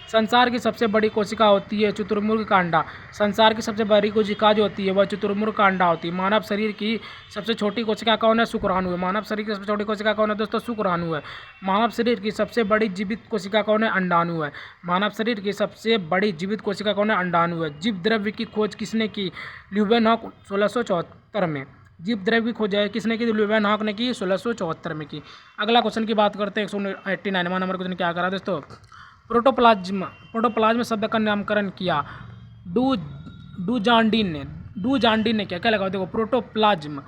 A: संसार की सबसे बड़ी कोशिका होती है शुतुरमुर्ग कांडा। संसार की सबसे बड़ी कोशिका जो होती है वह शुतुरमुर्ग कांडा होती है। मानव शरीर की सबसे छोटी कोशिका कौन है? शुक्राणु है। मानव शरीर की सबसे छोटी कोशिका कौन है दोस्तों? शुक्राणु है। मानव शरीर की सबसे बड़ी जीवित कोशिका कौन है? अंडाणु है। मानव शरीर की सबसे बड़ी जीवित कोशिका कौन है? अंडाणु है। जीव द्रव्य की खोज किसने की? ल्यूवेनहॉक 1674 में। जीव द्रव्य की खोज है किसने की? ल्यूवेनहॉक ने की 1674 में की। अगला क्वेश्चन की बात करते हैं 189वां नंबर क्वेश्चन क्या करा दोस्तों? प्रोटोप्लाज्म शब्द का नामकरण किया डूजांडीन ने क्या लगा? देखो प्रोटोप्लाज्म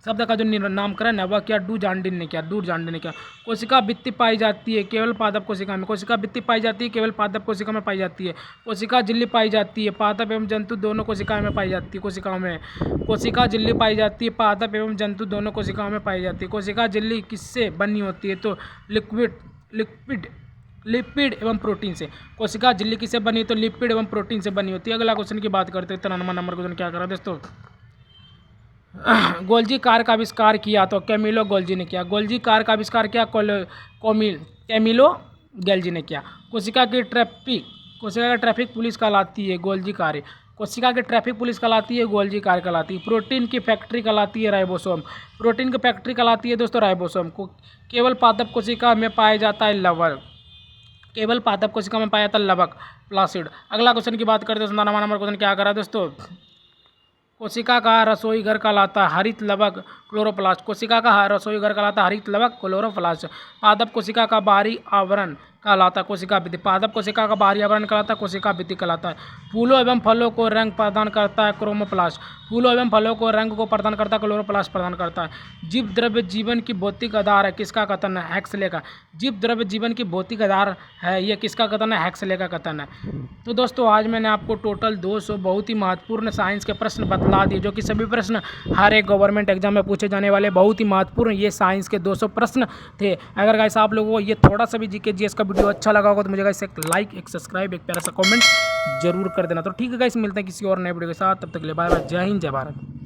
A: शब्द का जो नामकरण है वह क्या? डूजांडीन ने किया। कोशिका भित्ति पाई जाती है केवल पादप कोशिका में। कोशिका भित्ति पाई जाती है केवल पादप कोशिका में पाई जाती है। कोशिका झिल्ली पाई जाती है पादप एवं जंतु दोनों कोशिकाओं में पाई जाती है। कोशिका झिल्ली पाई जाती है पादप एवं जंतु दोनों कोशिकाओं में पाई जाती है। कोशिका झिल्ली किससे बनी होती है? तो लिपिड एवं प्रोटीन से। कोशिका झिल्ली किससे बनी? तो लिपिड एवं प्रोटीन से बनी होती है। अगला क्वेश्चन की बात करते हैं 93वां नंबर क्वेश्चन क्या करा दोस्तों? गोल्जी कार का आविष्कार किया तो कैमिलो गोल्जी ने किया। गोल्जी कार का आविष्कार किया कैमिलो गोल्जी ने किया। कोशिका की ट्रैफिक पुलिस कहलाती है गोल्जी कार। कोशिका की ट्रैफिक पुलिस कहलाती है गोल्जी कार कहलाती है। प्रोटीन की फैक्ट्री कहलाती है राइबोसोम। प्रोटीन की फैक्ट्री कहलाती है दोस्तों राइबोसोम। को केवल पादप कोशिका में पाया जाता है लवक। केवल पादप कोशिका में पाया जाता है लवक प्लासिड। अगला क्वेश्चन की बात करते हैं 97वां नंबर क्वेश्चन क्या करा दोस्तों? कोशिका का रसोई घर कहलाता है हरित लवक क्लोरोप्लास्ट। कोशिका का रसोई घर कहलाता है हरित लवक क्लोरोप्लास्ट। पादप कोशिका का बाहरी आवरण कहलाता है कोशिका भित्ति। पादप कोशिका का बाहरी आवरण कहलाता है कोशिका भित्ति कहलाता है। फूलों एवं फलों को रंग प्रदान करता है क्रोमोप्लास्ट। फूलों एवं फलों को रंग को प्रदान करता है क्लोरोप्लास्ट प्रदान करता है। जीव द्रव्य जीवन की भौतिक आधार है किसका कथन है? हैक्सले का। जीव द्रव्य जीवन की भौतिक आधार है ये किसका कथन है? हैक्सले का कथन है। तो दोस्तों आज मैंने आपको टोटल 200 बहुत ही महत्वपूर्ण साइंस के प्रश्न बतला दिए जो कि सभी प्रश्न हर एक गवर्नमेंट एग्जाम में पूछे जाने वाले बहुत ही महत्वपूर्ण ये साइंस के 200 प्रश्न थे। अगर गाइस आप लोगों को ये थोड़ा सा भी जीके जीएस का वीडियो अच्छा लगा होगा तो मुझे गाइस एक लाइक, एक सब्सक्राइब, एक प्यारा सा कमेंट जरूर कर देना। तो ठीक है गाइस, मिलते हैं किसी और नए वीडियो के साथ, तब तक के लिए बाय बाय। जय हिंद, जय भारत।